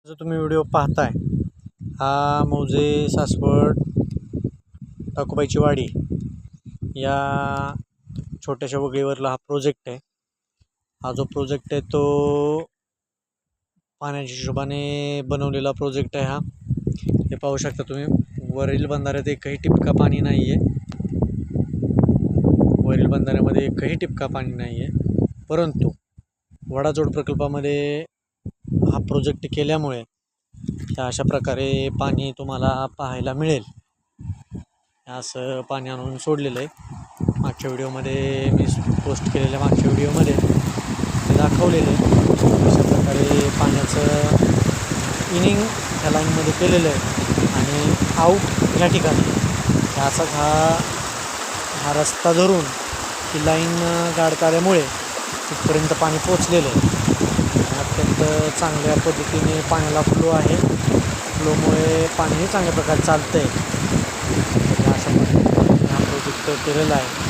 जो तुम्ही व्हिडिओ पाहताय हा मौजे सासवड टाकोबाईची वाडी या छोट्याशा वगळीवरला हा प्रोजेक्ट आहे। हा जो प्रोजेक्ट आहे तो पाण्याच्या हिशोबाने बनवलेला प्रोजेक्ट आहे। हे पाहू शकता तुम्ही, वरील बंधाऱ्यात एकही टिपका पाणी नाही आहे। वरील बंधाऱ्यामध्ये एकही टिपका पाणी नाही आहे, परंतु वडाजोड प्रकल्पामध्ये हा प्रोजेक्ट केल्यामुळे अशा प्रकारे पाणी तुम्हाला पाहायला मिळेल। असं पाणी आणून सोडलेलं आहे। मागच्या व्हिडिओमध्ये मी पोस्ट केलेल्या मागच्या व्हिडिओमध्ये ते दाखवलेलं आहे। अशा प्रकारे पाण्याचं इनिंग ह्या लाईनमध्ये केलेलं आहे आणि आऊट ह्या ठिकाणी असाच हा रस्ता धरून ही लाईन गाडकाल्यामुळे तिथपर्यंत पाणी पोचलेलं आहे। अत्यंत चांगल्या पद्धतीने पाण्याला फ्लो आहे। फ्लोमुळे पाणीही चांगल्या प्रकारे चालतं आहे। अशा पद्धतीने हा प्रोजेक्ट केलेला आहे।